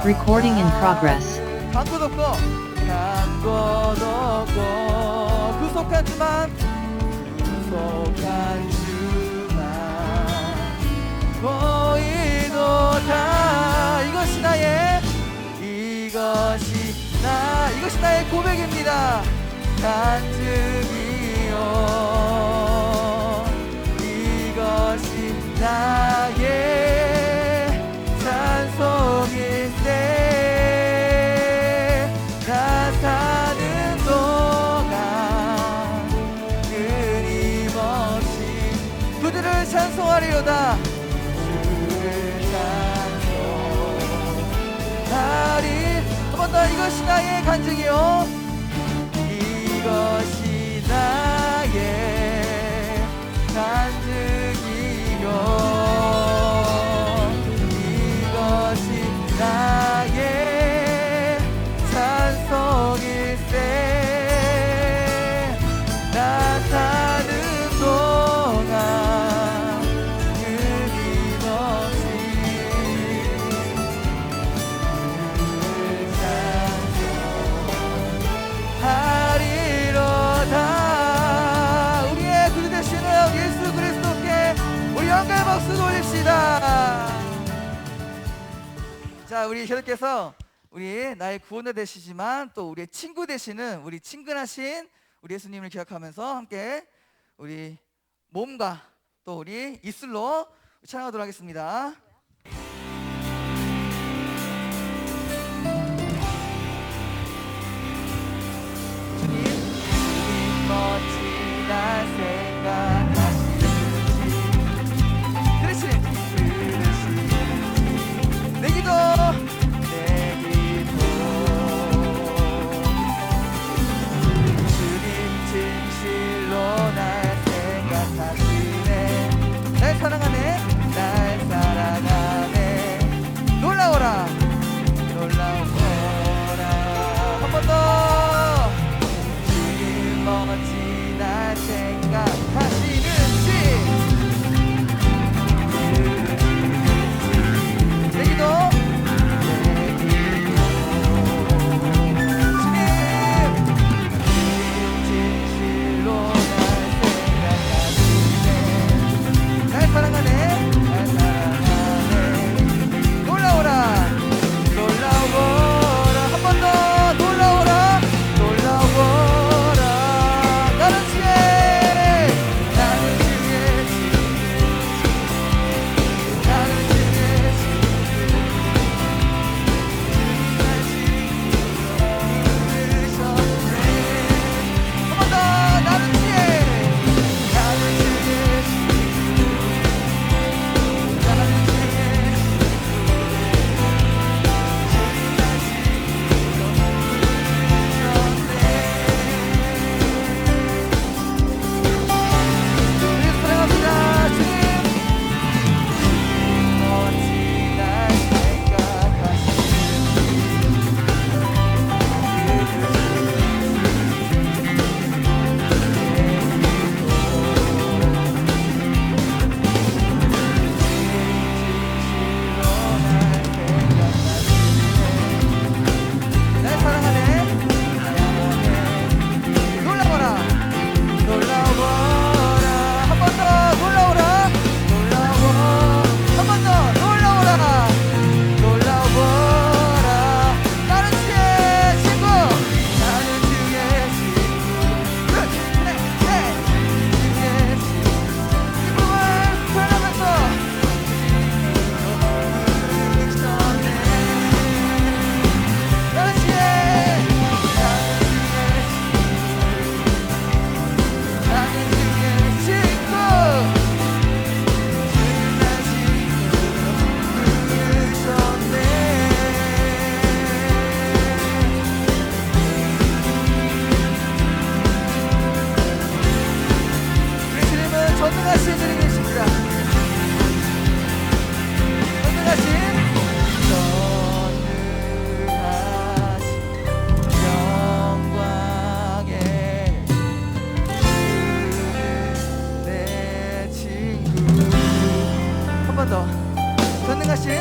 Recording in progress. 간 곳 없고 구속한 주만 보이도다. 이것이 나의 고백입니다. 간증이요, 이것이 나의 찬송일세. 나 사는 동안 끊임없이 그들을 찬송하리로다. 한 번 더. 이것이 나의 간증이요, 이것이 나의 간증이요, 이것이 나의 찬송일세. 나 사는 동안 끊임없이 하리로다. 우리의 구주 되시는 예수 그리스도께 우리 영광의 박수 돌립시다. 자, 우리 여러분께서 우리 나의 구원자 되시지만 또 우리의 친구 되시는 우리 친근하신 우리 예수님을 기억하면서 함께 우리 몸과 또 우리 입술로 찬양하도록 하겠습니다. 멋진 날 생각하시는지 들으시는지 내 기도 주님 진실로 날 생각하시네. 날 사랑하네, 날 사랑하네. 놀라워라, 놀라워라. 한 번 더. 멋진 날 생각하시는지 내 기도 주님 진실로 날 생각하시네. 날 사랑하네, 날 사랑하네. 놀라워라, 놀라워라. 한 번 더. 놀라워라, 놀라워라. 나는 주의 더 전능하신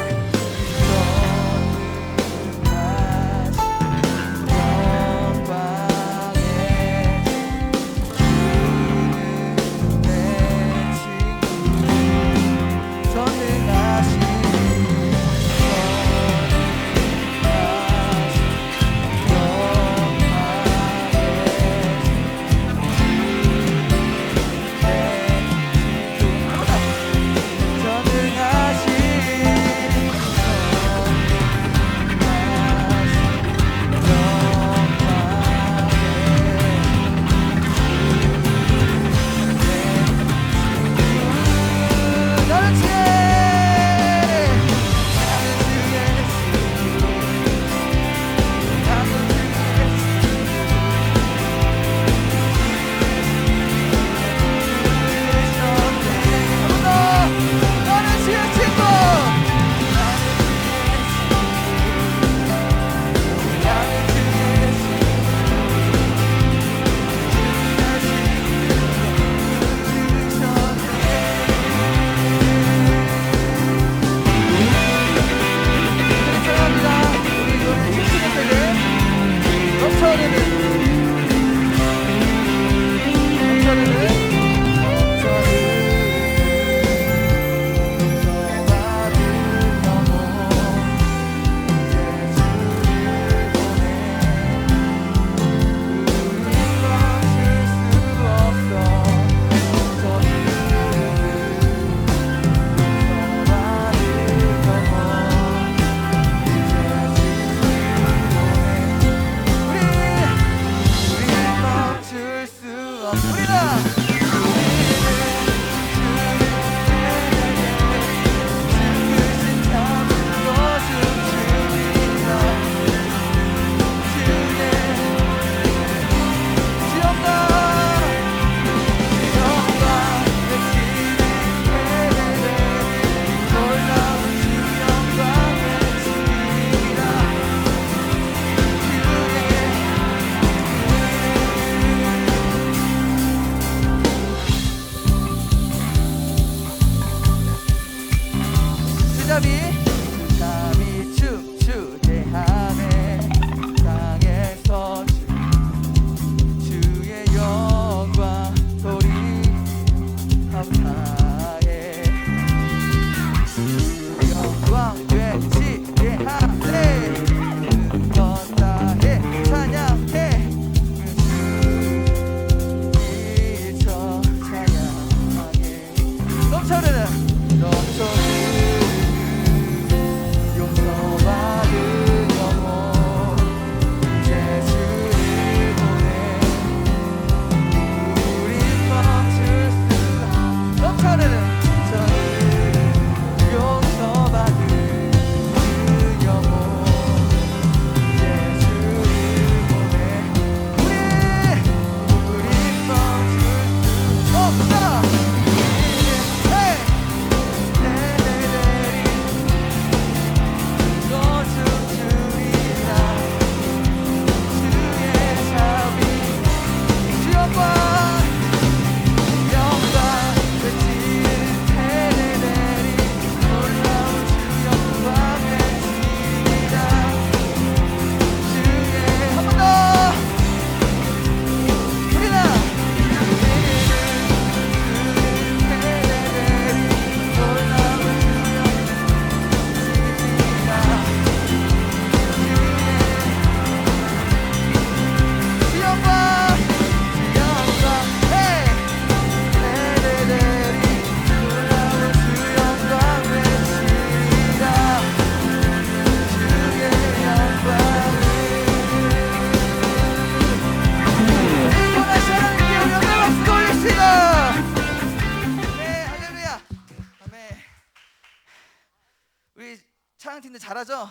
찬양팀들 잘하죠?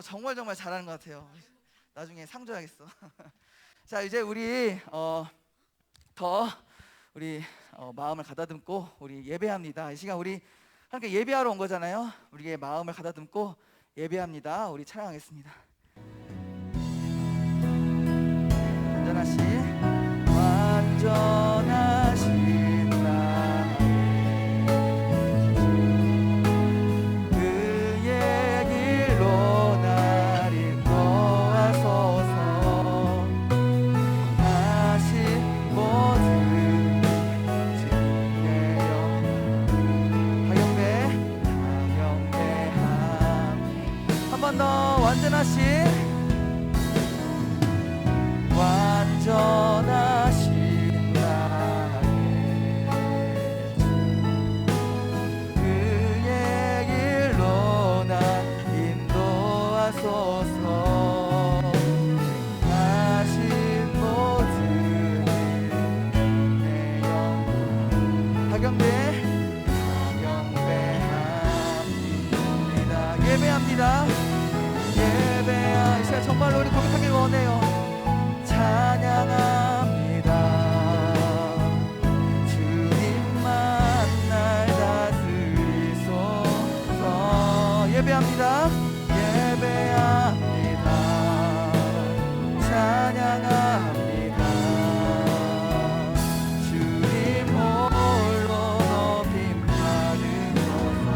정말 잘하는 것 같아요. 나중에 상 줘야겠어. 자, 이제 우리 더 우리 마음을 가다듬고 우리 예배합니다. 이 시간 우리 함께 예배하러 온 거잖아요. 우리의 마음을 가다듬고 예배합니다. 우리 찬양하겠습니다. 완전하신 완전하신 나의 주, 그의 길로 나 인도하소서. 하신 모든 일 내 영광 경배합니다. 예배합니다. 예배하 이 시간 정말로 우리 고백하길 원해요. 찬양합니다. 주님만 날 다스리소서. 예배합니다. 예배합니다. 찬양합니다. 주님 홀로 높임 받으소서.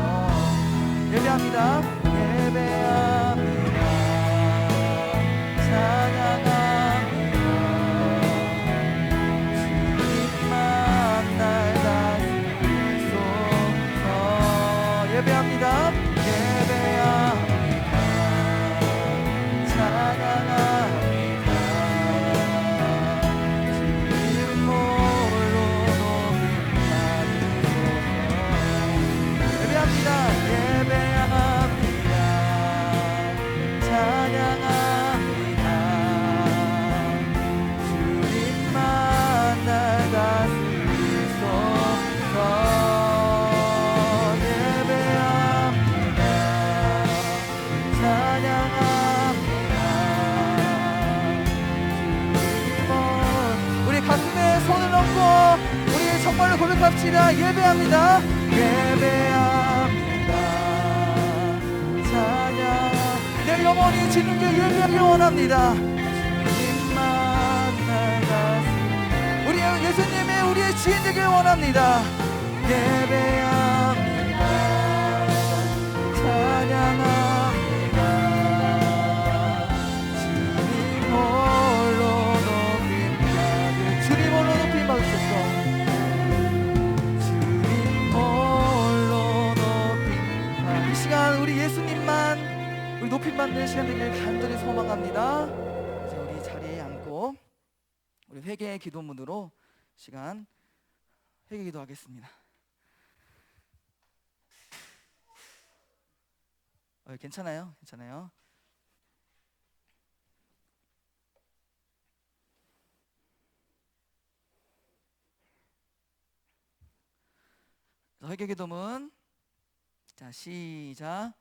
예배합니다. 예배합니다. 찬양합니다. 주님만 날 다스리소서. 예배합니다. 예배합니다. 찬양합니다. 주님 홀로 높임 받으소서. 예배합니다. 예배합니다. 찬양합니다. 주님만 날 다스리소서. 예배합니다. 찬양합니다. 주님 우리 가슴에 손을 얹고 우리 정말로 고백합시다. 예배합니다. 예배합니다. 찬양 내 영혼이 주님께 예배하길 원합니다. 주님만 날 다스리 우리 예수님의 우리의 지인 되길 원합니다. 예배합니다. 찬양합니다. 주님 홀로 높임 받으 주님 홀로 높임 받으소서. 주님 홀로 높임 받으 이 시간 우리 예수님만 우리 높임 받는 시간 되길 간절히 소망합니다. 이제 우리 자리에 앉고 우리 회개의 기도문으로 시간 회개 기도하겠습니다. 괜찮아요? 괜찮아요? 회개 기도문 자 시작.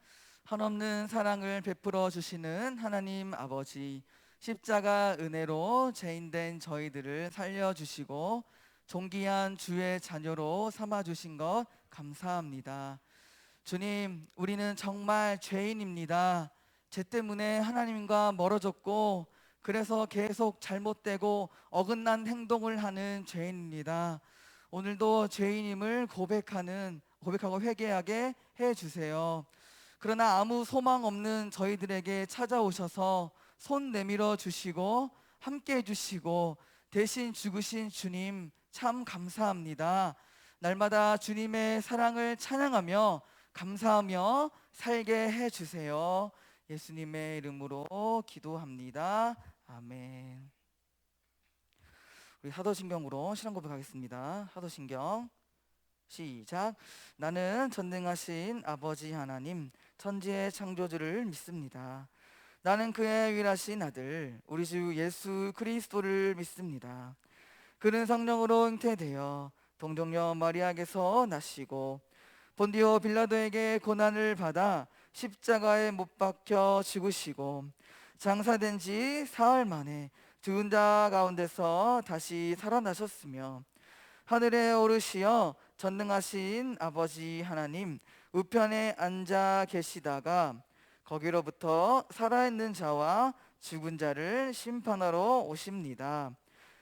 한없는 사랑을 베풀어 주시는 하나님 아버지, 십자가 은혜로 죄인된 저희들을 살려주시고 존귀한 주의 자녀로 삼아주신 것 감사합니다. 주님, 우리는 정말 죄인입니다. 죄 때문에 하나님과 멀어졌고 그래서 계속 잘못되고 어긋난 행동을 하는 죄인입니다. 오늘도 죄인임을 고백하고 회개하게 해주세요. 그러나 아무 소망 없는 저희들에게 찾아오셔서 손 내밀어 주시고 함께 해주시고 대신 죽으신 주님 참 감사합니다. 날마다 주님의 사랑을 찬양하며 감사하며 살게 해주세요. 예수님의 이름으로 기도합니다. 아멘. 우리 사도신경으로 신앙 고백하겠습니다. 사도신경 시작. 나는 전능하신 아버지 하나님 천지의 창조주를 믿습니다. 나는 그의 유일하신 아들 우리 주 예수 그리스도를 믿습니다. 그는 성령으로 잉태되어 동정녀 마리아에게서 나시고 본디오 빌라도에게 고난을 받아 십자가에 못 박혀 죽으시고 장사된 지 사흘 만에 죽은 자 가운데서 다시 살아나셨으며 하늘에 오르시어 전능하신 아버지 하나님 우편에 앉아 계시다가 거기로부터 살아있는 자와 죽은 자를 심판하러 오십니다.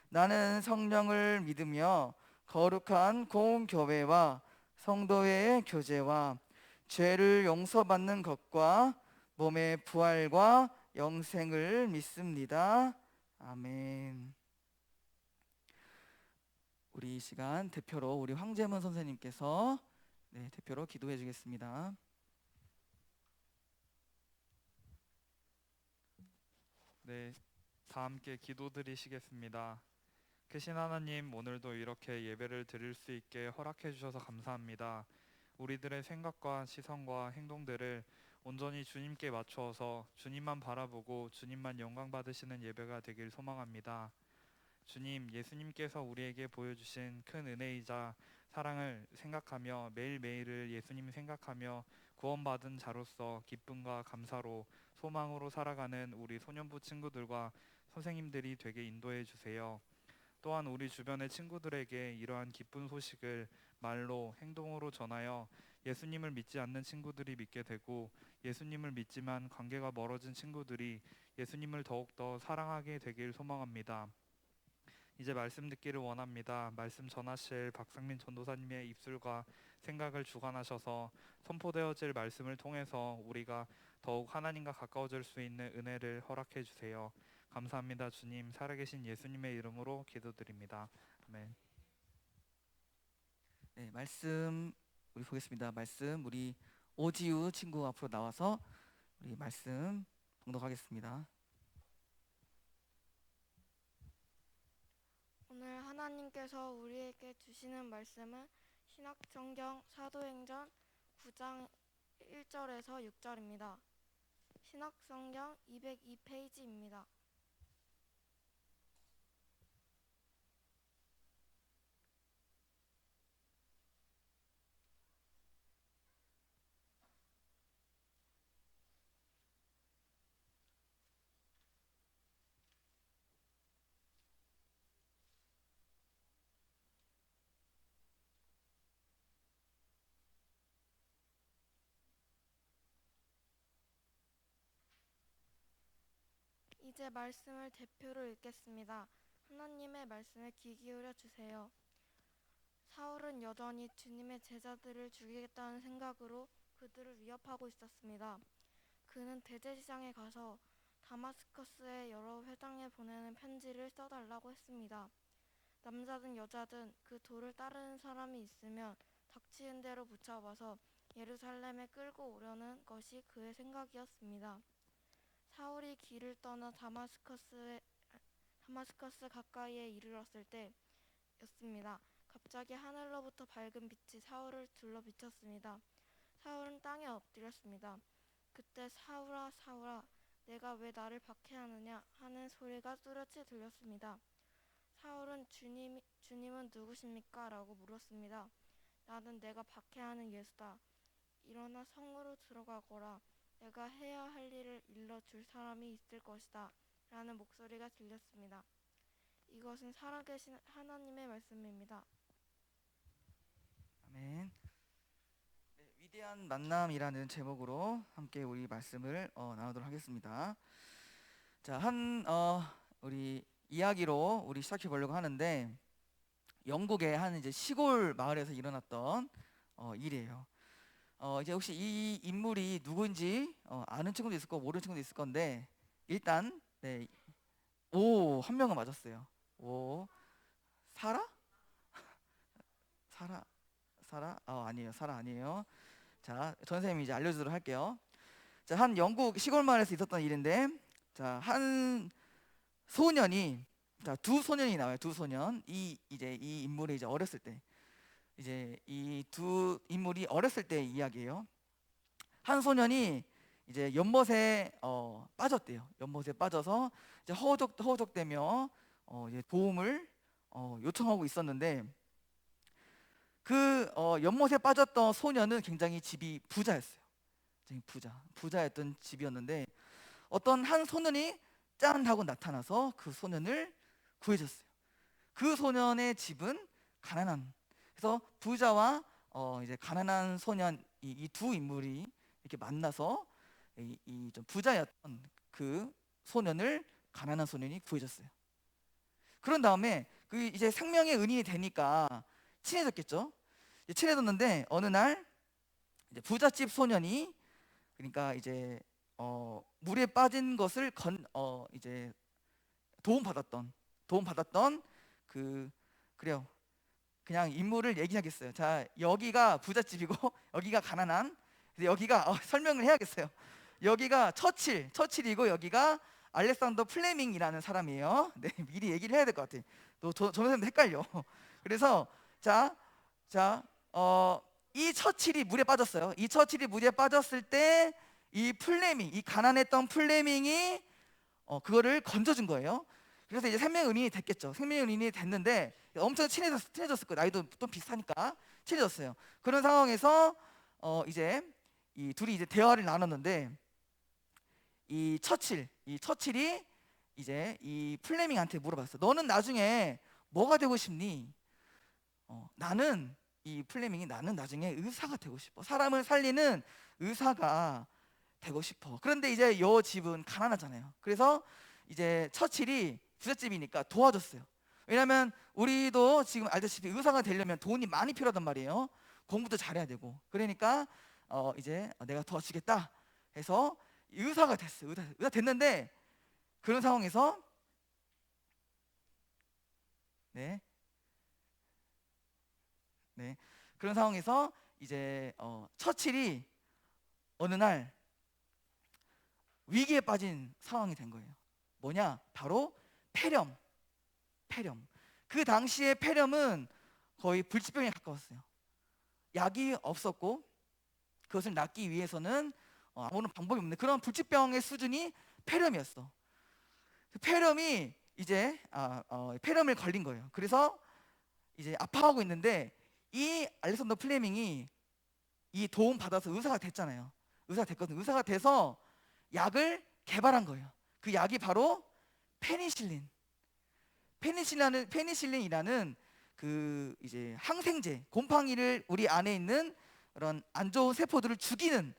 나는 성령을 믿으며 거룩한 공교회와 성도의 교제와 죄를 용서받는 것과 몸의 부활과 영생을 믿습니다. 아멘. 우리 이 시간 대표로 우리 황재문 선생님께서 대표로 기도해 주겠습니다. 네, 다 함께 기도드리시겠습니다. 크신 하나님, 오늘도 이렇게 예배를 드릴 수 있게 허락해 주셔서 감사합니다. 우리들의 생각과 시선과 행동들을 온전히 주님께 맞추어서 주님만 바라보고 주님만 영광 받으시는 예배가 되길 소망합니다. 주님, 예수님께서 우리에게 보여주신 큰 은혜이자 사랑을 생각하며 매일매일을 예수님 생각하며 구원받은 자로서 기쁨과 감사로 소망으로 살아가는 우리 소년부 친구들과 선생님들이 되게 인도해 주세요. 또한 우리 주변의 친구들에게 이러한 기쁜 소식을 말로 행동으로 전하여 예수님을 믿지 않는 친구들이 믿게 되고 예수님을 믿지만 관계가 멀어진 친구들이 예수님을 더욱더 사랑하게 되길 소망합니다. 이제 말씀 듣기를 원합니다. 말씀 전하실 박상민 전도사님의 입술과 생각을 주관하셔서 선포되어질 말씀을 통해서 우리가 더욱 하나님과 가까워질 수 있는 은혜를 허락해 주세요. 감사합니다. 주님, 살아계신 예수님의 이름으로 기도드립니다. 아멘. 네, 말씀 우리 보겠습니다. 말씀 우리 오지우 친구 앞으로 나와서 우리 말씀 봉독하겠습니다. 오늘 하나님께서 우리에게 주시는 말씀은 신약성경 사도행전 9장 1절에서 6절입니다. 신약성경 202페이지입니다. 이제 말씀을 대표로 읽겠습니다. 하나님의 말씀에 귀 기울여 주세요. 사울은 여전히 주님의 제자들을 죽이겠다는 생각으로 그들을 위협하고 있었습니다. 그는 대제사장에 가서 다마스커스의 여러 회당에 보내는 편지를 써달라고 했습니다. 남자든 여자든 그 도를 따르는 사람이 있으면 닥치는 대로 붙잡아서 예루살렘에 끌고 오려는 것이 그의 생각이었습니다. 사울이 길을 떠나 다마스커스 가까이에 이르렀을 때였습니다. 갑자기 하늘로부터 밝은 빛이 사울을 둘러 비쳤습니다. 사울은 땅에 엎드렸습니다. 그때 사울아 사울아 내가 왜 나를 박해하느냐 하는 소리가 뚜렷이 들렸습니다. 사울은 주님은 누구십니까? 라고 물었습니다. 나는 내가 박해하는 예수다. 일어나 성으로 들어가거라. 내가 해야 할 일을 일러줄 사람이 있을 것이다. 라는 목소리가 들렸습니다. 이것은 살아계신 하나님의 말씀입니다. 아멘. 네, 위대한 만남이라는 제목으로 함께 우리 말씀을 나누도록 하겠습니다. 자, 우리 이야기로 우리 시작해 보려고 하는데 영국의 한 이제 시골 마을에서 일어났던 일이에요. 이제 혹시 이 인물이 누구인지 아는 친구도 있을 거고 모르는 친구도 있을 건데 일단 네, 한 명은 맞았어요. 사라? 사라? 아니에요. 사라 아니에요. 자, 전 선생님이 이제 알려주도록 할게요. 자, 한 영국 시골 마을에서 있었던 일인데, 자, 한 소년이, 자, 두 소년이 나와요. 두 소년. 이제 이 인물이 이제 어렸을 때, 이제 이 두 인물이 어렸을 때 이야기예요. 한 소년이 이제 연못에 빠졌대요. 연못에 빠져서 이제 허우적대며 이제 도움을 요청하고 있었는데 그 연못에 빠졌던 소년은 굉장히 집이 부자였어요. 굉장히 부자였던 집이었는데 어떤 한 소년이 짠 하고 나타나서 그 소년을 구해줬어요. 그 소년의 집은 가난한, 그래서 부자와 이제 가난한 소년 이 두 인물이 이렇게 만나서 이 좀 부자였던 그 소년을 가난한 소년이 구해줬어요. 그런 다음에 그 이제 생명의 은인이 되니까 친해졌겠죠. 친해졌는데 어느 날 이제 부잣집 소년이, 그러니까 이제 물에 빠진 것을 이제 도움받았던 그래요. 그냥 인물을 얘기하겠어요. 자, 여기가 부잣집이고 여기가 가난한, 여기가 설명을 해야겠어요. 여기가 처칠이고 여기가 알렉산더 플레밍이라는 사람이에요. 네, 미리 얘기를 해야 될 것 같아. 저 선생님도 헷갈려. 그래서 이 처칠이 물에 빠졌어요. 이 처칠이 물에 빠졌을 때 이 플레밍, 이 가난했던 플레밍이 그거를 건져준 거예요. 그래서 이제 생명 은인이 됐겠죠. 생명 은인이 됐는데 엄청 친해졌을 거예요. 나이도 또 비슷하니까 친해졌어요. 그런 상황에서 이제 이 둘이 이제 대화를 나눴는데 이 처칠이 이제 이 플레밍한테 물어봤어. 너는 나중에 뭐가 되고 싶니? 나는 이 플레밍이 나는 나중에 의사가 되고 싶어. 사람을 살리는 의사가 되고 싶어. 그런데 이제 요 집은 가난하잖아요. 그래서 이제 처칠이 부잣집이니까 도와줬어요. 왜냐하면 우리도 지금 알다시피 의사가 되려면 돈이 많이 필요하단 말이에요. 공부도 잘해야 되고. 그러니까 이제 내가 도와주겠다 해서 의사가 됐어요. 의사 됐는데 그런 상황에서 네, 그런 상황에서 이제 처칠이 어느 날 위기에 빠진 상황이 된 거예요. 뭐냐? 바로 폐렴. 그 당시에 폐렴은 거의 불치병에 가까웠어요. 약이 없었고 그것을 낫기 위해서는 아무런 방법이 없는 그런 불치병의 수준이 폐렴이었어. 폐렴이 이제 폐렴을 걸린 거예요. 그래서 이제 아파하고 있는데 이 알렉산더 플레밍이 이 도움 받아서 의사가 됐잖아요. 의사가 됐거든요. 의사가 돼서 약을 개발한 거예요. 그 약이 바로 페니실린이라는 그 이제 항생제, 곰팡이를 우리 안에 있는 그런 안 좋은 세포들을 죽이는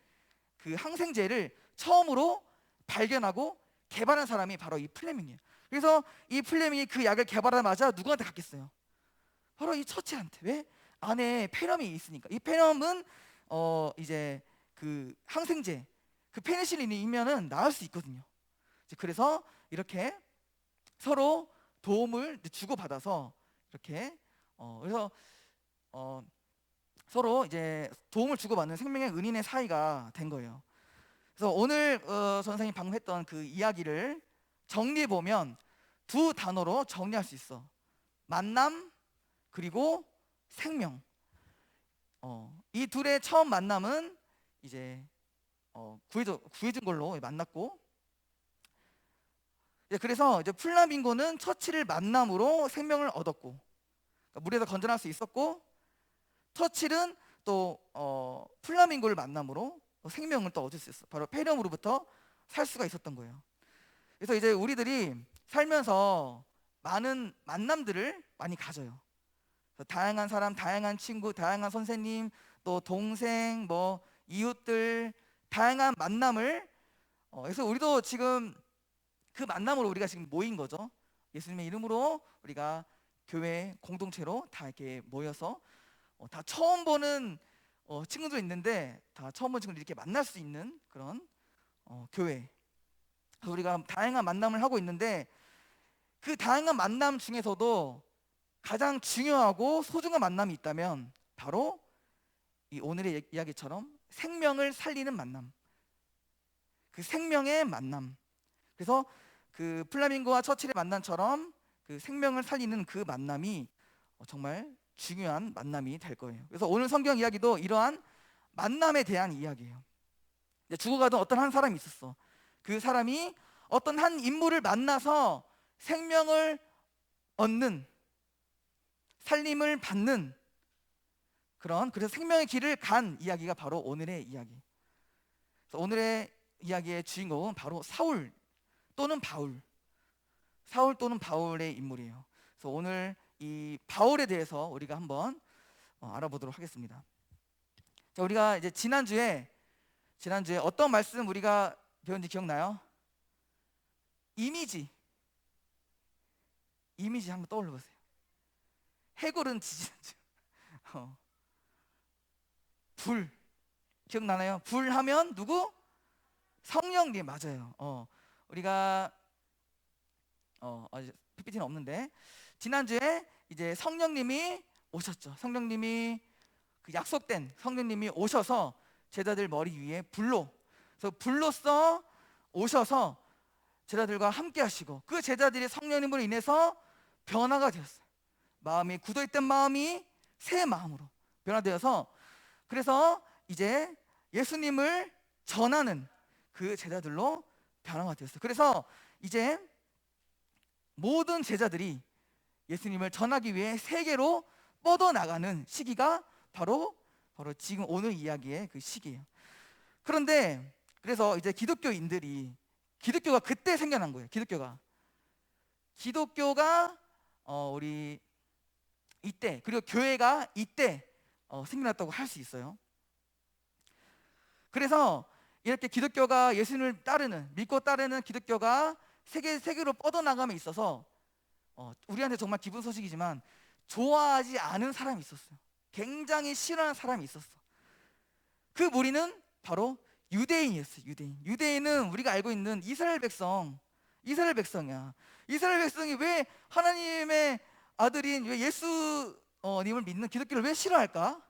그 항생제를 처음으로 발견하고 개발한 사람이 바로 이 플레밍이에요. 그래서 이 플레밍이 그 약을 개발하자마자 누구한테 갔겠어요? 바로 이 처칠한테. 왜? 안에 폐렴이 있으니까. 이 폐렴은 이제 그 항생제, 그 페니실린이면은 나을 수 있거든요. 그래서 이렇게 서로 도움을 주고받아서 이렇게 그래서 서로 이제 도움을 주고받는 생명의 은인의 사이가 된 거예요. 그래서 오늘 선생님이 방금 했던 그 이야기를 정리해 보면 두 단어로 정리할 수 있어. 만남 그리고 생명. 이 둘의 처음 만남은 이제 구해준 걸로 만났고, 그래서 이제 플라밍고는 처칠을 만남으로 생명을 얻었고, 그러니까 물에서 건져낼 수 있었고, 처칠은 또 플라밍고를 만남으로 생명을 또 얻을 수 있어. 바로 폐렴으로부터 살 수가 있었던 거예요. 그래서 이제 우리들이 살면서 많은 만남들을 많이 가져요. 다양한 사람, 다양한 친구, 다양한 선생님, 또 동생, 뭐 이웃들, 다양한 만남을 그래서 우리도 지금 그 만남으로 우리가 지금 모인 거죠. 예수님의 이름으로 우리가 교회 공동체로 다 이렇게 모여서 다 처음 보는 친구도 있는데 다 처음 본 친구들 이렇게 만날 수 있는 그런 교회. 그래서 우리가 다양한 만남을 하고 있는데 그 다양한 만남 중에서도 가장 중요하고 소중한 만남이 있다면 바로 이 오늘의 이야기처럼 생명을 살리는 만남. 그 생명의 만남. 그래서 그 플라밍고와 처칠의 만남처럼 그 생명을 살리는 그 만남이 정말 중요한 만남이 될 거예요. 그래서 오늘 성경 이야기도 이러한 만남에 대한 이야기예요. 죽어가던 어떤 한 사람이 있었어. 그 사람이 어떤 한 인물을 만나서 생명을 얻는, 살림을 받는 그래서 생명의 길을 간 이야기가 바로 오늘의 이야기. 그래서 오늘의 이야기의 주인공은 바로 사울 또는 바울의 인물이에요. 그래서 오늘 이 바울에 대해서 우리가 한번 알아보도록 하겠습니다. 자, 우리가 이제 지난주에 어떤 말씀 우리가 배웠는지 기억나요? 이미지 한번 떠올려 보세요. 해골은 지지난주 불 기억나나요? 불 하면 누구? 성령님. 맞아요. 우리가 PPT는 없는데 지난주에 이제 성령님이 오셨죠. 성령님이 그 약속된 성령님이 오셔서 제자들 머리 위에 불로써 오셔서 제자들과 함께 하시고 그 제자들이 성령님으로 인해서 변화가 되었어요. 마음이 굳어있던 마음이 새 마음으로 변화되어서 그래서 이제 예수님을 전하는 그 제자들로 변화가 되었어요. 그래서 이제 모든 제자들이 예수님을 전하기 위해 세계로 뻗어나가는 시기가 바로 지금 오늘 이야기의 그 시기예요. 그런데 그래서 이제 기독교가 그때 생겨난 거예요. 기독교가 우리 이때, 그리고 교회가 이때 생겨났다고 할 수 있어요. 그래서 이렇게 기독교가 예수님을 믿고 따르는 기독교가 세계로 뻗어나감에 있어서 우리한테 정말 기쁜 소식이지만 좋아하지 않은 사람이 있었어요. 굉장히 싫어하는 사람이 있었어. 그 무리는 바로 유대인이었어요. 유대인은 우리가 알고 있는 이스라엘 백성이야. 이스라엘 백성이 왜 하나님의 아들인 왜 예수님을 믿는 기독교를 왜 싫어할까?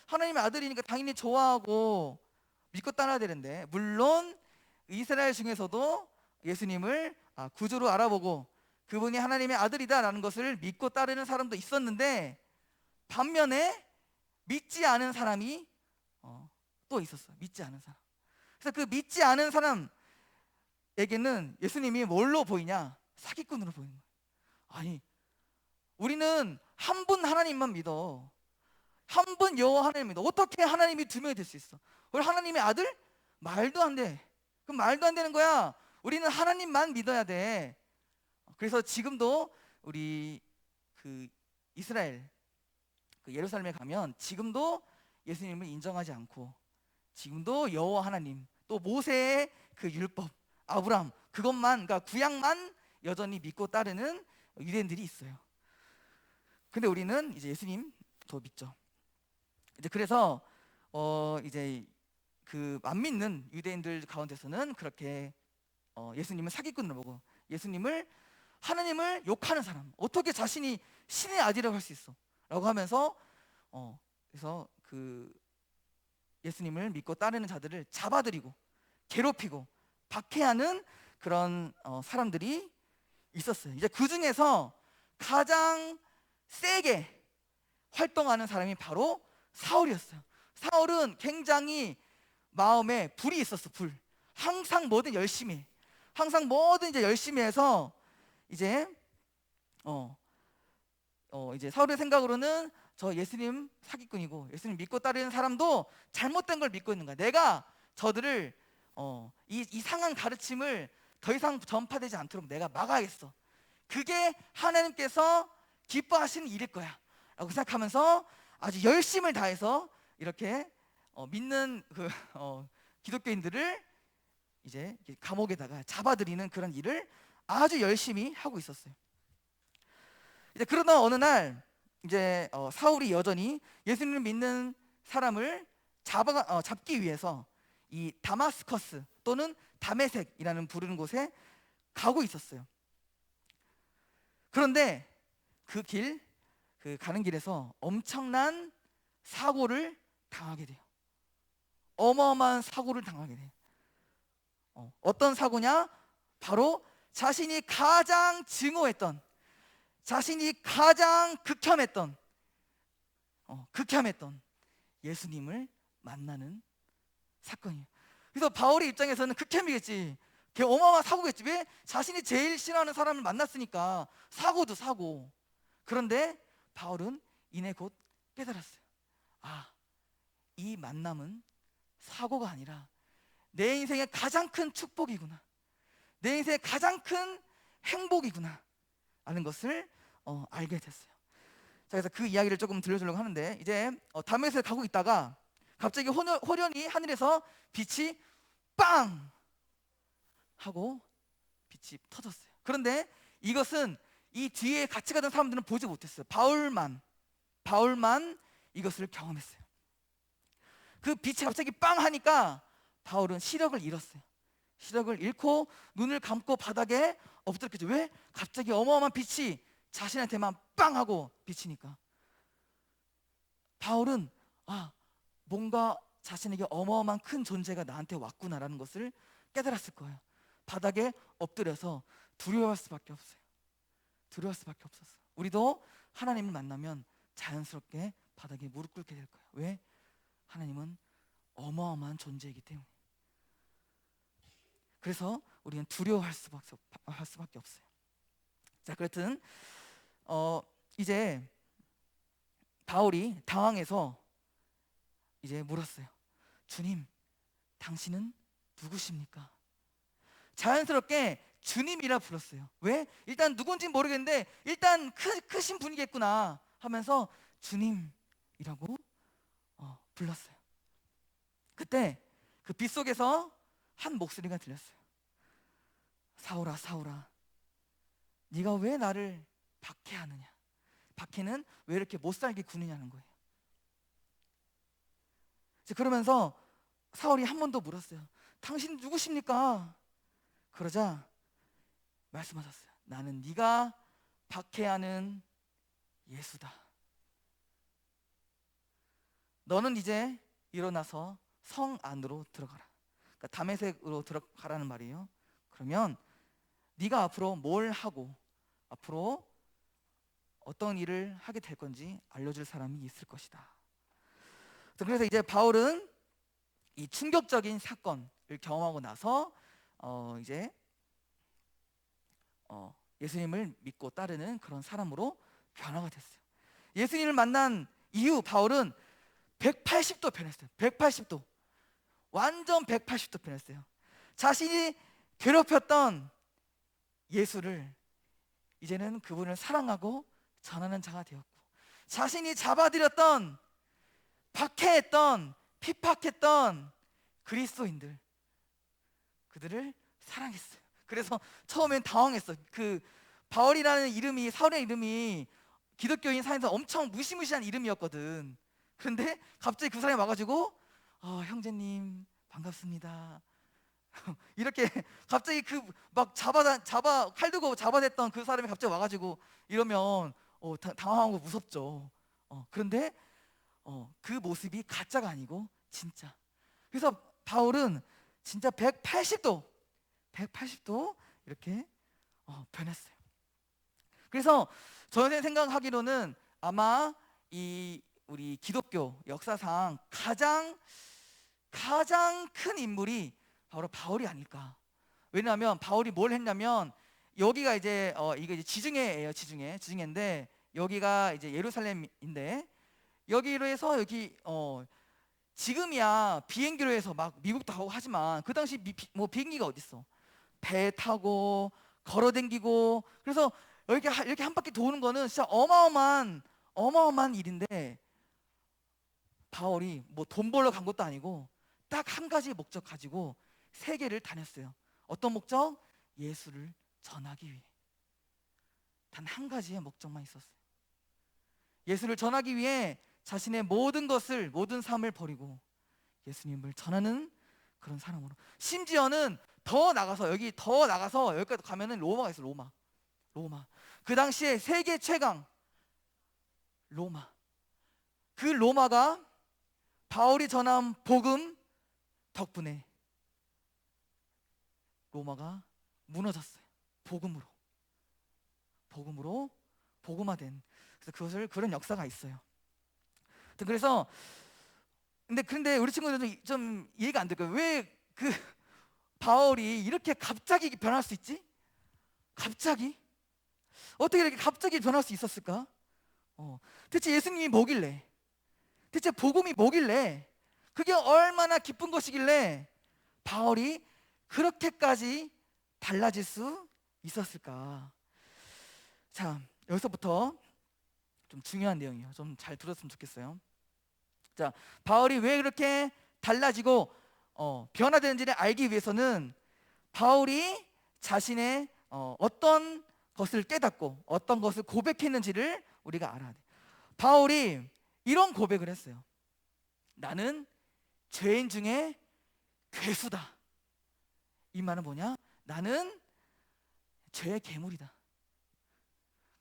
하나님의 아들이니까 당연히 좋아하고 믿고 따라야 되는데, 물론 이스라엘 중에서도 예수님을 구주로 알아보고 그분이 하나님의 아들이다라는 것을 믿고 따르는 사람도 있었는데, 반면에 믿지 않은 사람이 또 있었어요. 믿지 않은 사람. 그래서 그 믿지 않은 사람에게는 예수님이 뭘로 보이냐? 사기꾼으로 보이는 거예요. 아니, 우리는 한 분 하나님만 믿어. 한 분 여호와 하나님 믿어. 어떻게 하나님이 두 명이 될 수 있어? 우리 하나님의 아들? 말도 안 돼. 그럼 말도 안 되는 거야. 우리는 하나님만 믿어야 돼. 그래서 지금도 우리 그 이스라엘 그 예루살렘에 가면 지금도 예수님을 인정하지 않고 지금도 여호와 하나님, 또 모세의 그 율법, 아브라함 그것만, 그러니까 구약만 여전히 믿고 따르는 유대인들이 있어요. 근데 우리는 이제 예수님 더 믿죠. 이제 그래서 이제 그 안 믿는 유대인들 가운데서는 그렇게 예수님을 사기꾼으로 보고 하나님을 욕하는 사람, 어떻게 자신이 신의 아들이라고 할 수 있어? 라고 하면서 그래서 그 예수님을 믿고 따르는 자들을 잡아들이고 괴롭히고 박해하는 그런 사람들이 있었어요. 이제 그 중에서 가장 세게 활동하는 사람이 바로 사울이었어요. 사울은 굉장히 마음에 불이 있었어. 항상 뭐든 열심히 해서 이제 이제 사울의 생각으로는 저 예수님 사기꾼이고 예수님 믿고 따르는 사람도 잘못된 걸 믿고 있는 거야. 내가 저들을 이 이상한 가르침을 더 이상 전파되지 않도록 내가 막아야겠어. 그게 하나님께서 기뻐하시는 일일 거야 라고 생각하면서 아주 열심을 다해서 이렇게 믿는 그 기독교인들을 이제 감옥에다가 잡아들이는 그런 일을 아주 열심히 하고 있었어요. 이제 그러다 어느 날 이제 사울이 여전히 예수님을 믿는 사람을 잡기 위해서 이 다마스커스 또는 다메섹이라는 부르는 곳에 가고 있었어요. 그런데 그 가는 길에서 엄청난 사고를 당하게 돼요. 어마어마한 사고를 당하게 돼요. 어떤 사고냐? 바로 자신이 가장 증오했던, 자신이 가장 극혐했던 예수님을 만나는 사건이에요. 그래서 바울의 입장에서는 극혐이겠지. 걔 어마어마한 사고겠지. 왜? 자신이 제일 싫어하는 사람을 만났으니까 사고도 사고. 그런데 바울은 이내 곧 깨달았어요. 이 만남은 사고가 아니라 내 인생의 가장 큰 축복이구나, 내 인생의 가장 큰 행복이구나 라는 것을 알게 됐어요. 자, 그래서 그 이야기를 조금 들려주려고 하는데, 이제 담에서 가고 있다가 갑자기 호련히 하늘에서 빛이 빵 하고 빛이 터졌어요. 그런데 이것은 이 뒤에 같이 가던 사람들은 보지 못했어요. 바울만 이것을 경험했어요. 그 빛이 갑자기 빵 하니까 바울은 시력을 잃었어요. 시력을 잃고 눈을 감고 바닥에 엎드렸겠죠. 왜? 갑자기 어마어마한 빛이 자신한테만 빵 하고 비치니까. 바울은 뭔가 자신에게 어마어마한 큰 존재가 나한테 왔구나라는 것을 깨달았을 거예요. 바닥에 엎드려서 두려워할 수밖에 없어요. 두려워할 수밖에 없었어요. 우리도 하나님을 만나면 자연스럽게 바닥에 무릎 꿇게 될 거예요. 왜? 하나님은 어마어마한 존재이기 때문에. 그래서 우리는 두려워할 수밖에 없어요. 자, 그렇든 이제 바울이 당황해서 이제 물었어요. 주님, 당신은 누구십니까? 자연스럽게 주님이라 불렀어요. 왜? 일단 누군지 모르겠는데 일단 크신 분이겠구나 하면서 주님이라고 불렀어요. 그때 그 빛 속에서 한 목소리가 들렸어요. 사울아, 사울아, 네가 왜 나를 박해하느냐? 박해는 왜 이렇게 못살게 구느냐는 거예요. 그러면서 사울이 한 번 더 물었어요. 당신 누구십니까? 그러자 말씀하셨어요. 나는 네가 박해하는 예수다. 너는 이제 일어나서 성 안으로 들어가라. 그러니까 다메섹으로 들어가라는 말이에요. 그러면 네가 앞으로 뭘 하고 앞으로 어떤 일을 하게 될 건지 알려줄 사람이 있을 것이다. 그래서 이제 바울은 이 충격적인 사건을 경험하고 나서 이제 예수님을 믿고 따르는 그런 사람으로 변화가 됐어요. 예수님을 만난 이후 바울은 180도 변했어요. 180도. 완전 180도 변했어요. 자신이 괴롭혔던 예수를 이제는 그분을 사랑하고 전하는 자가 되었고, 자신이 잡아들였던 박해했던 핍박했던 그리스도인들, 그들을 사랑했어요. 그래서 처음엔 당황했어. 그 바울이라는 이름이, 사울의 이름이 기독교인 사이에서 엄청 무시무시한 이름이었거든. 그런데 갑자기 그 사람이 와가지고 형제님 반갑습니다 이렇게 갑자기 그 막 칼 두고 잡아댔던 그 사람이 갑자기 와가지고 이러면 당황하고 무섭죠. 그런데 그 모습이 가짜가 아니고 진짜. 그래서 바울은 진짜 180도 이렇게 변했어요. 그래서 저는 생각하기로는 아마 이 우리 기독교 역사상 가장 큰 인물이 바로 바울이 아닐까. 왜냐하면 바울이 뭘 했냐면, 여기가 이제 이거 이제 지중해예요. 지중해인데 여기가 이제 예루살렘인데, 여기로 해서 여기 지금이야 비행기로 해서 막 미국도 가고 하지만 그 당시 뭐 비행기가 어디 있어? 배 타고 걸어댕기고. 그래서 이렇게 한 바퀴 도는 거는 진짜 어마어마한 일인데, 바울이 뭐 돈 벌러 간 것도 아니고 딱 한 가지 목적 가지고 세계를 다녔어요. 어떤 목적? 예수를 전하기 위해. 단 한 가지의 목적만 있었어요. 예수를 전하기 위해 자신의 모든 삶을 버리고 예수님을 전하는 그런 사람으로. 심지어는 더 나가서 여기까지 가면은 로마가 있어요. 로마. 그 당시에 세계 최강 로마. 그 로마가 바울이 전한 복음 덕분에 로마가 무너졌어요. 복음화된. 그래서 그런 역사가 있어요. 그래서 근데 우리 친구들은 좀 이해가 안 될 거예요. 왜 그 바울이 이렇게 갑자기 변할 수 있지? 갑자기? 어떻게 이렇게 갑자기 변할 수 있었을까? 대체 예수님이 뭐길래? 대체 복음이 뭐길래? 그게 얼마나 기쁜 것이길래 바울이 그렇게까지 달라질 수 있었을까? 자, 여기서부터 좀 중요한 내용이에요. 좀 잘 들었으면 좋겠어요. 자, 바울이 왜 그렇게 달라지고 변화되는지를 알기 위해서는 바울이 자신의 어떤 것을 깨닫고 어떤 것을 고백했는지를 우리가 알아야 돼요. 바울이 이런 고백을 했어요. 나는 죄인 중에 괴수다. 이 말은 뭐냐? 나는 죄의 괴물이다.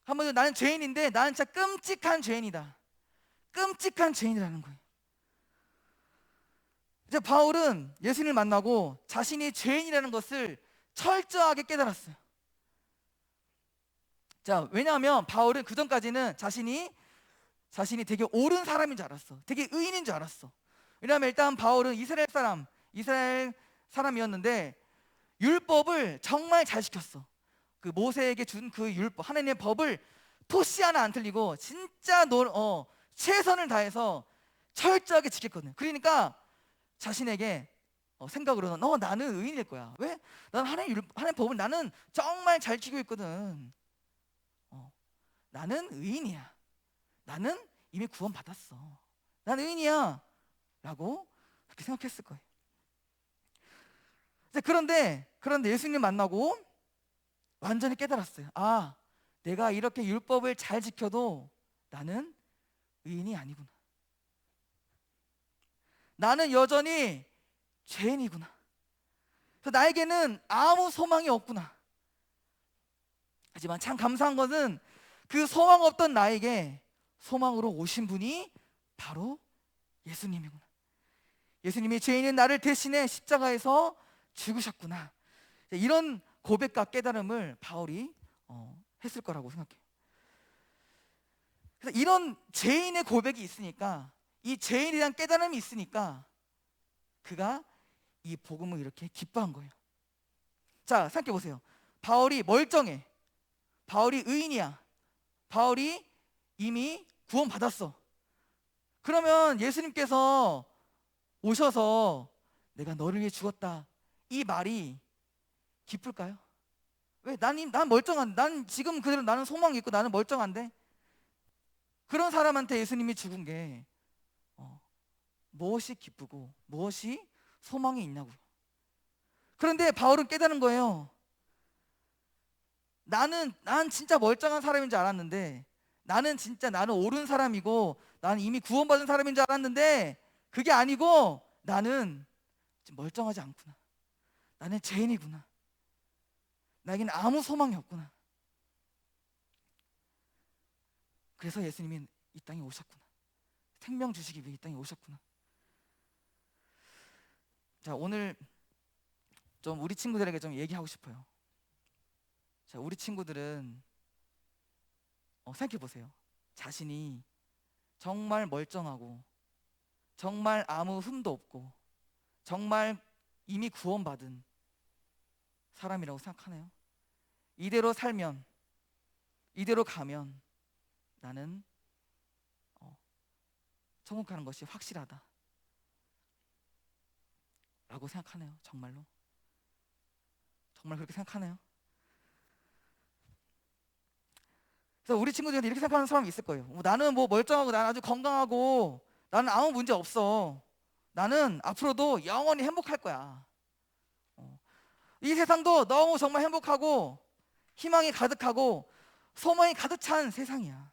한번 나는 죄인인데 나는 진짜 끔찍한 죄인이다. 끔찍한 죄인이라는 거예요. 이제 바울은 예수님을 만나고 자신이 죄인이라는 것을 철저하게 깨달았어요. 자, 왜냐하면 바울은 그 전까지는 자신이 되게 옳은 사람인 줄 알았어. 되게 의인인 줄 알았어. 왜냐하면 일단 바울은 이스라엘 사람이었는데 율법을 정말 잘 지켰어. 그 모세에게 준 그 율법, 하나님의 법을 토시 하나 안 틀리고 진짜 최선을 다해서 철저하게 지켰거든. 그러니까 자신에게 생각으로는 나는 의인일 거야. 왜? 난 하나님 법을 나는 정말 잘 지키고 있거든. 나는 의인이야. 나는 이미 구원 받았어. 난 의인이야. 라고 그렇게 생각했을 거예요. 그런데 예수님 만나고 완전히 깨달았어요. 아, 내가 이렇게 율법을 잘 지켜도 나는 의인이 아니구나. 나는 여전히 죄인이구나. 그래서 나에게는 아무 소망이 없구나. 하지만 참 감사한 것은 그 소망 없던 나에게 소망으로 오신 분이 바로 예수님이구나. 예수님이 죄인인 나를 대신해 십자가에서 죽으셨구나. 이런 고백과 깨달음을 바울이 했을 거라고 생각해요. 그래서 이런 죄인의 고백이 있으니까, 이 죄인에 대한 깨달음이 있으니까 그가 이 복음을 이렇게 기뻐한 거예요. 자, 생각해 보세요. 바울이 멀쩡해. 바울이 의인이야. 바울이 이미 구원 받았어. 그러면 예수님께서 오셔서 내가 너를 위해 죽었다, 이 말이 기쁠까요? 왜? 난 멀쩡한데, 난 지금 그대로 나는 소망이 있고 나는 멀쩡한데, 그런 사람한테 예수님이 죽은 게 무엇이 기쁘고 무엇이 소망이 있냐고요. 그런데 바울은 깨닫는 거예요. 난 진짜 멀쩡한 사람인 줄 알았는데, 나는 옳은 사람이고 나는 이미 구원받은 사람인 줄 알았는데 그게 아니고 나는 멀쩡하지 않구나. 나는 죄인이구나. 나에게는 아무 소망이 없구나. 그래서 예수님이 이 땅에 오셨구나. 생명 주시기 위해 이 땅에 오셨구나. 자, 오늘 좀 우리 친구들에게 좀 얘기하고 싶어요. 자, 우리 친구들은 생각해 보세요. 자신이 정말 멀쩡하고 정말 아무 흠도 없고 정말 이미 구원받은 사람이라고 생각하나요? 이대로 살면, 이대로 가면 나는 천국 가는 것이 확실하다 라고 생각하나요? 정말로? 정말 그렇게 생각하나요? 그래서 우리 친구들 중에 이렇게 생각하는 사람이 있을 거예요. 나는 멀쩡하고 나는 아주 건강하고 나는 아무 문제 없어. 나는 앞으로도 영원히 행복할 거야. 이 세상도 너무 정말 행복하고 희망이 가득하고 소망이 가득 찬 세상이야.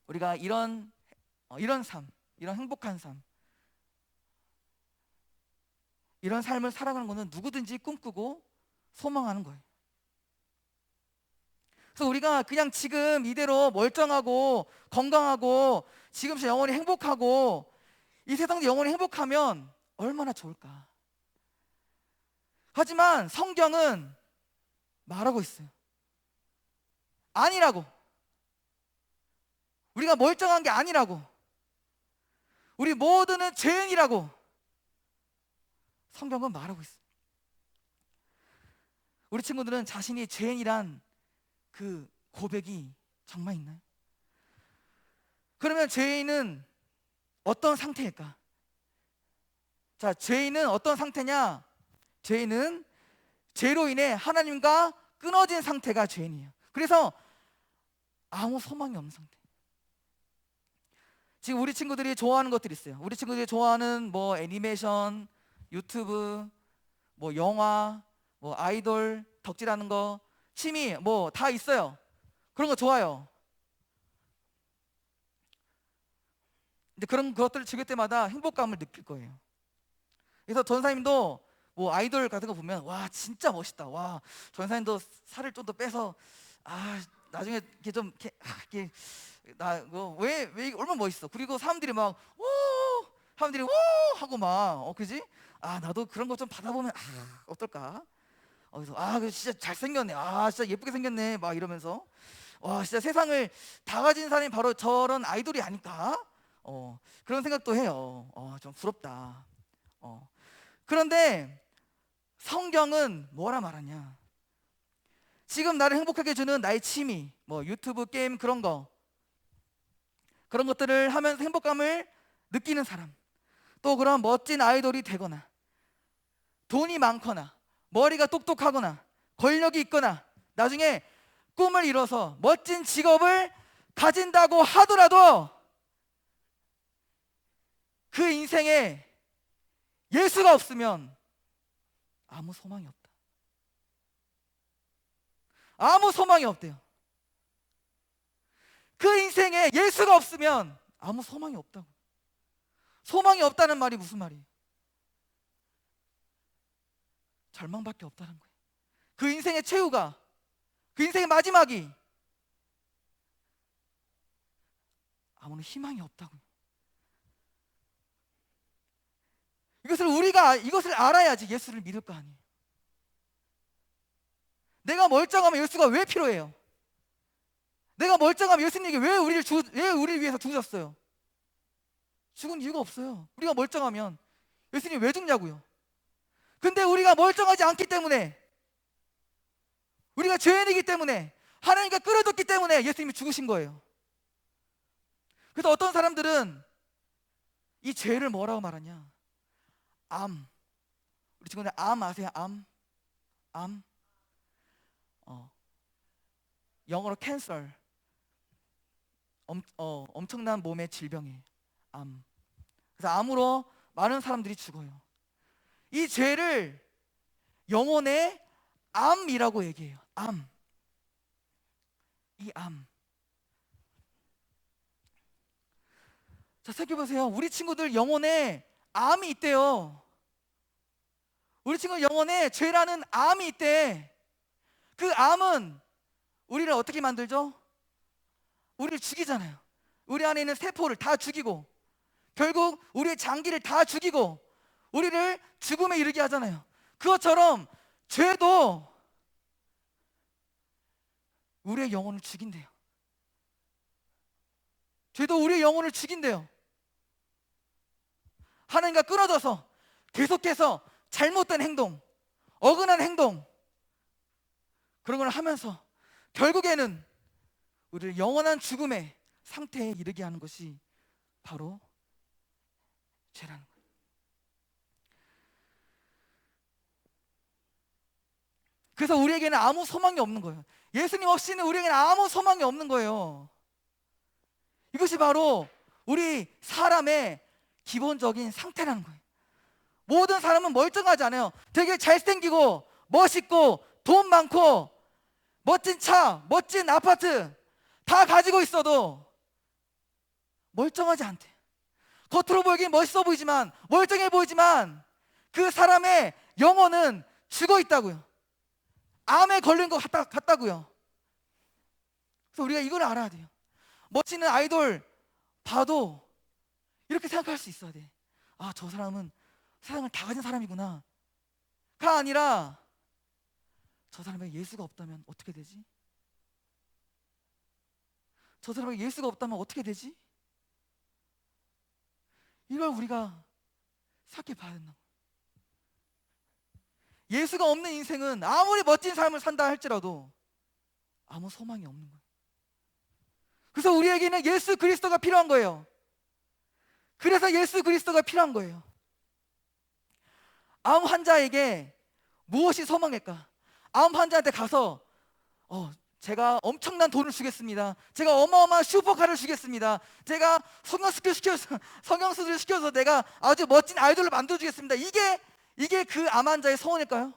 우리가 이런 삶, 이런 행복한 삶, 이런 삶을 살아가는 것은 누구든지 꿈꾸고 소망하는 거예요. 그래서 우리가 그냥 지금 이대로 멀쩡하고 건강하고 지금 영원히 행복하고 이 세상도 영원히 행복하면 얼마나 좋을까. 하지만 성경은 말하고 있어요. 아니라고. 우리가 멀쩡한 게 아니라고. 우리 모두는 죄인이라고 성경은 말하고 있어요. 우리 친구들은 자신이 죄인이란 그 고백이 정말 있나요? 그러면 죄인은 어떤 상태일까? 자, 죄인은 어떤 상태냐? 죄인은 죄로 인해 하나님과 끊어진 상태가 죄인이에요. 그래서 아무 소망이 없는 상태. 지금 우리 친구들이 좋아하는 것들이 있어요. 우리 친구들이 좋아하는 애니메이션, 유튜브, 영화, 아이돌, 덕질하는 거, 취미 다 있어요. 그런 거 좋아요. 근데 그런 것들을 즐길 때마다 행복감을 느낄 거예요. 그래서 전사님도 아이돌 같은 거 보면 와 진짜 멋있다. 와 전사님도 살을 좀 더 빼서 나중에 이렇게 좀 이렇게 왜 얼마나 멋있어. 그리고 사람들이 막 사람들이 오 하고 막 그지? 아 나도 그런 거 좀 받아보면 어떨까? 그래서 그 진짜 잘생겼네. 진짜 예쁘게 생겼네. 막 이러면서 와 진짜 세상을 다 가진 사람이 바로 저런 아이돌이 아닐까? 그런 생각도 해요. 좀 부럽다. 그런데 성경은 뭐라 말하냐? 지금 나를 행복하게 해주는 나의 취미, 뭐 유튜브 게임 그런 것들을 하면서 행복감을 느끼는 사람, 또 그런 멋진 아이돌이 되거나 돈이 많거나 머리가 똑똑하거나 권력이 있거나 나중에 꿈을 이뤄서 멋진 직업을 가진다고 하더라도 그 인생에 예수가 없으면 아무 소망이 없다. 아무 소망이 없대요. 그 인생에 예수가 없으면 아무 소망이 없다고. 소망이 없다는 말이 무슨 말이에요? 절망밖에 없다는 거예요. 그 인생의 최후가, 그 인생의 마지막이 아무런 희망이 없다고요. 이것을 알아야지 예수를 믿을 거 아니에요. 내가 멀쩡하면 예수가 왜 필요해요? 내가 멀쩡하면 예수님이 왜 우리를 위해서 죽으셨어요? 죽은 이유가 없어요. 우리가 멀쩡하면 예수님이 왜 죽냐고요? 근데 우리가 멀쩡하지 않기 때문에, 우리가 죄인이기 때문에, 하나님과 끌어뒀기 때문에 예수님이 죽으신 거예요. 그래서 어떤 사람들은 이 죄를 뭐라고 말하냐? 우리 친구들 암 아세요? 암? 영어로 캔서. 엄청난 몸의 질병이에요. 암. 그래서 암으로 많은 사람들이 죽어요. 이 죄를 영혼의 암이라고 얘기해요. 이 암. 자, 생각해보세요. 우리 친구들 영혼에 암이 있대요. 우리 친구 영혼에 죄라는 암이 있대. 그 암은 우리를 어떻게 만들죠? 우리를 죽이잖아요. 우리 안에 있는 세포를 다 죽이고, 결국 우리의 장기를 다 죽이고 우리를 죽음에 이르게 하잖아요. 그것처럼 죄도 우리의 영혼을 죽인대요. 죄도 우리의 영혼을 죽인대요. 하나님과 끊어져서 계속해서 잘못된 행동, 어긋난 행동, 그런 걸 하면서 결국에는 우리를 영원한 죽음의 상태에 이르게 하는 것이 바로 죄라는 거예요. 그래서 우리에게는 아무 소망이 없는 거예요. 예수님 없이는 우리에게는 아무 소망이 없는 거예요. 이것이 바로 우리 사람의 기본적인 상태라는 거예요. 모든 사람은 멀쩡하지 않아요. 되게 잘생기고 멋있고 돈 많고 멋진 차, 멋진 아파트 다 가지고 있어도 멀쩡하지 않대. 겉으로 보이긴 멋있어 보이지만, 멀쩡해 보이지만 그 사람의 영혼은 죽어 있다고요. 암에 걸린 것 같다고요. 그래서 우리가 이걸 알아야 돼요. 멋지는 아이돌 봐도 이렇게 생각할 수 있어야 돼. 저 사람은 세상을 다 가진 사람이구나 가 아니라, 저 사람에게 예수가 없다면 어떻게 되지? 저 사람에게 예수가 없다면 어떻게 되지? 이걸 우리가 생각해 봐야 된다. 예수가 없는 인생은 아무리 멋진 삶을 산다 할지라도 아무 소망이 없는 거예요. 그래서 우리에게는 예수 그리스도가 필요한 거예요. 그래서 예수 그리스도가 필요한 거예요. 암 환자에게 무엇이 소망일까? 암 환자한테 가서 제가 엄청난 돈을 주겠습니다. 제가 어마어마한 슈퍼카를 주겠습니다. 제가 성형수술을 시켜서 내가 아주 멋진 아이돌을 만들어주겠습니다. 이게 그 암 환자의 소원일까요?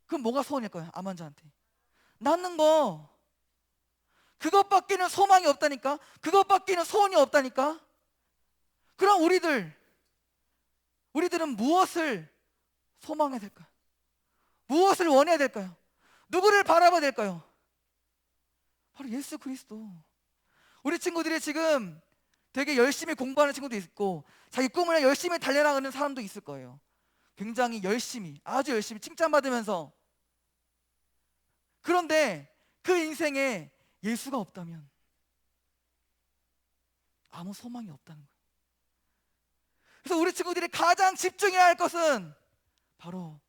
그럼 뭐가 소원일까요? 암 환자한테 낫는 거. 그것밖에는 소망이 없다니까. 그것밖에는 소원이 없다니까. 그럼 우리들은 무엇을 소망해야 될까요? 무엇을 원해야 될까요? 누구를 바라봐야 될까요? 바로 예수 그리스도. 우리 친구들이 지금 되게 열심히 공부하는 친구도 있고 자기 꿈을 위해 열심히 달려나가는 사람도 있을 거예요. 굉장히 열심히, 아주 열심히 칭찬받으면서. 그런데 그 인생에 예수가 없다면 아무 소망이 없다는 거예요. 그래서 우리 친구들이 가장 집중해야 할 것은 바로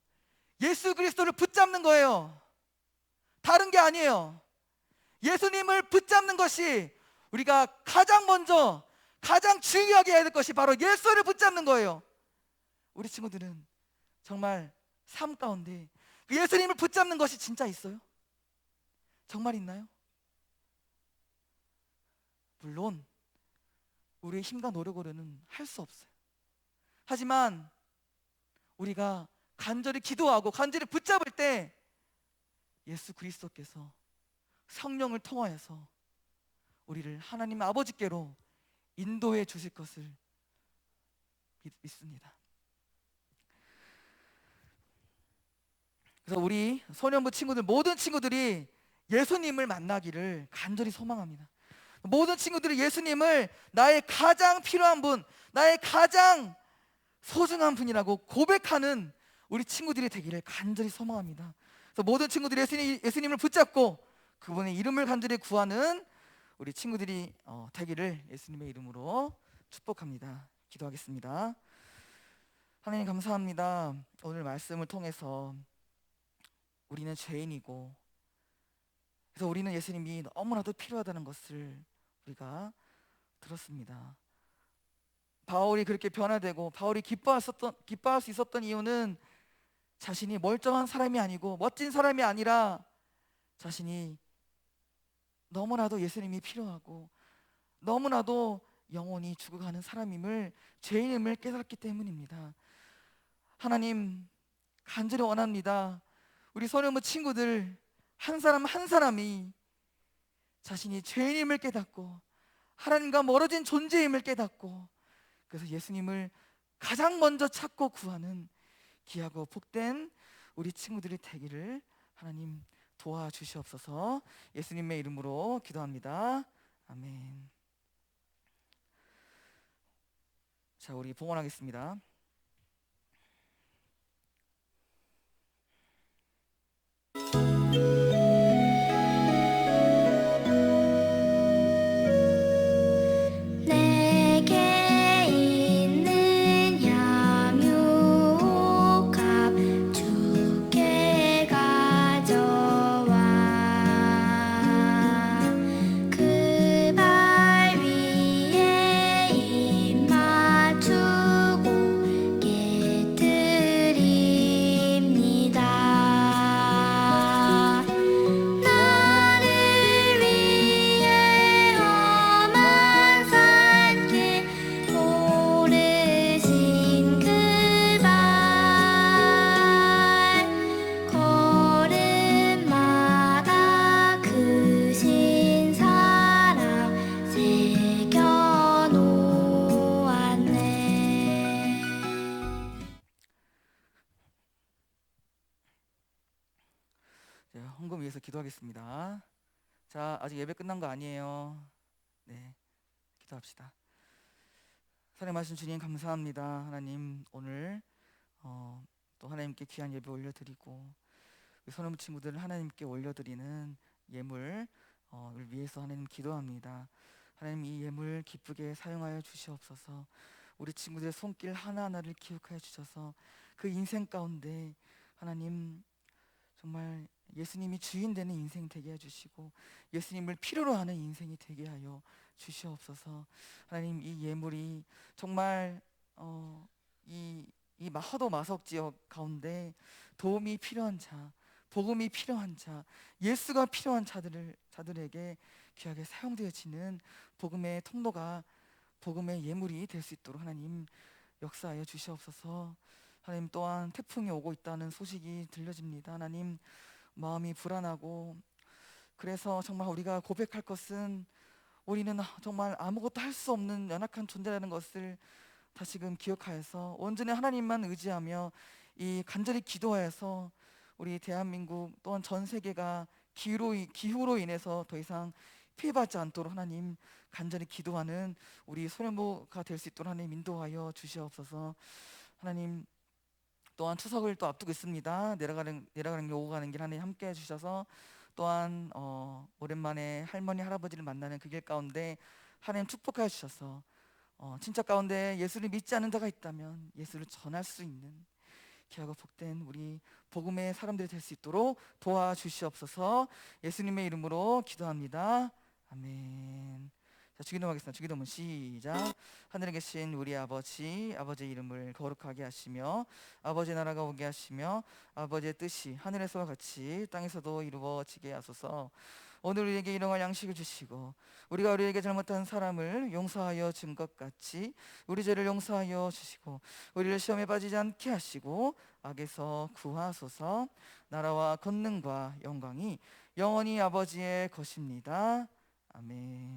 예수 그리스도를 붙잡는 거예요. 다른 게 아니에요. 예수님을 붙잡는 것이 우리가 가장 먼저, 가장 중요하게 해야 될 것이 바로 예수를 붙잡는 거예요. 우리 친구들은 정말 삶 가운데 그 예수님을 붙잡는 것이 진짜 있어요? 정말 있나요? 물론 우리의 힘과 노력으로는 할 수 없어요. 하지만 우리가 간절히 기도하고 간절히 붙잡을 때 예수 그리스도께서 성령을 통하여서 우리를 하나님 아버지께로 인도해 주실 것을 믿습니다. 그래서 우리 소년부 친구들, 모든 친구들이 예수님을 만나기를 간절히 소망합니다. 모든 친구들이 예수님을 나의 가장 필요한 분, 나의 가장 소중한 분이라고 고백하는 우리 친구들이 되기를 간절히 소망합니다. 그래서 모든 친구들이 예수님을 붙잡고 그분의 이름을 간절히 구하는 우리 친구들이 되기를 예수님의 이름으로 축복합니다. 기도하겠습니다. 하나님 감사합니다. 오늘 말씀을 통해서 우리는 죄인이고, 그래서 우리는 예수님이 너무나도 필요하다는 것을 우리가 들었습니다. 바울이 그렇게 변화되고 바울이 기뻐할 수 있었던 이유는 자신이 멀쩡한 사람이 아니고 멋진 사람이 아니라 자신이 너무나도 예수님이 필요하고 너무나도 영혼이 죽어가는 사람임을, 죄인임을 깨달았기 때문입니다. 하나님 간절히 원합니다. 우리 소년부 친구들 한 사람 한 사람이 자신이 죄인임을 깨닫고 하나님과 멀어진 존재임을 깨닫고 그래서 예수님을 가장 먼저 찾고 구하는 귀하고 복된 우리 친구들이 되기를 하나님 도와주시옵소서. 예수님의 이름으로 기도합니다. 아멘. 자, 우리 봉헌하겠습니다. 내게 있는 향유값 주께 가져와 그 발 위에 입 맞추고 깨뜨립니다. 나를 위해 험한 산길 오르신 그 발 걸음마다 크신 사랑 새겨놓았네. 헌금 위해서 기도하겠습니다. 자, 아직 예배 끝난 거 아니에요. 네, 기도합시다. 하나님 말씀 주님 감사합니다. 하나님 오늘 또 하나님께 귀한 예배 올려드리고 우리 선우 친구들 하나님께 올려드리는 예물을 위해서 하나님 기도합니다. 하나님 이 예물 기쁘게 사용하여 주시옵소서. 우리 친구들의 손길 하나하나를 기억하여 주셔서 그 인생 가운데 하나님 정말 예수님이 주인 되는 인생 되게 해주시고 예수님을 필요로 하는 인생이 되게 하여 주시옵소서. 하나님 이 예물이 정말 이 하도 마석 지역 가운데 도움이 필요한 자, 복음이 필요한 자, 예수가 필요한 자들에게 귀하게 사용되어지는 복음의 통로가, 복음의 예물이 될 수 있도록 하나님 역사하여 주시옵소서. 하나님 또한 태풍이 오고 있다는 소식이 들려집니다. 하나님 마음이 불안하고 그래서 정말 우리가 고백할 것은 우리는 정말 아무것도 할 수 없는 연약한 존재라는 것을 다시금 기억하여서 온전히 하나님만 의지하며 이 간절히 기도하여서 우리 대한민국 또한 전 세계가 기후로 인해서 더 이상 피해받지 않도록 하나님 간절히 기도하는 우리 소년부가 될 수 있도록 하나님 인도하여 주시옵소서. 하나님 또한 추석을 또 앞두고 있습니다. 내려가는 길 오고 가는 길 하나님 함께 해주셔서 또한 오랜만에 할머니 할아버지를 만나는 그 길 가운데 하나님 축복하여 주셔서 친척 가운데 예수를 믿지 않는 자가 있다면 예수를 전할 수 있는 귀하고 복된 우리 복음의 사람들이 될 수 있도록 도와주시옵소서. 예수님의 이름으로 기도합니다. 아멘. 자, 주기도 하겠습니다. 주기도문 시작. 하늘에 계신 우리 아버지, 아버지의 이름을 거룩하게 하시며 아버지의 나라가 오게 하시며 아버지의 뜻이 하늘에서와 같이 땅에서도 이루어지게 하소서. 오늘 우리에게 일용할 양식을 주시고 우리가 우리에게 잘못한 사람을 용서하여 준 것 같이 우리 죄를 용서하여 주시고 우리를 시험에 빠지지 않게 하시고 악에서 구하소서. 나라와 권능과 영광이 영원히 아버지의 것입니다. 아멘.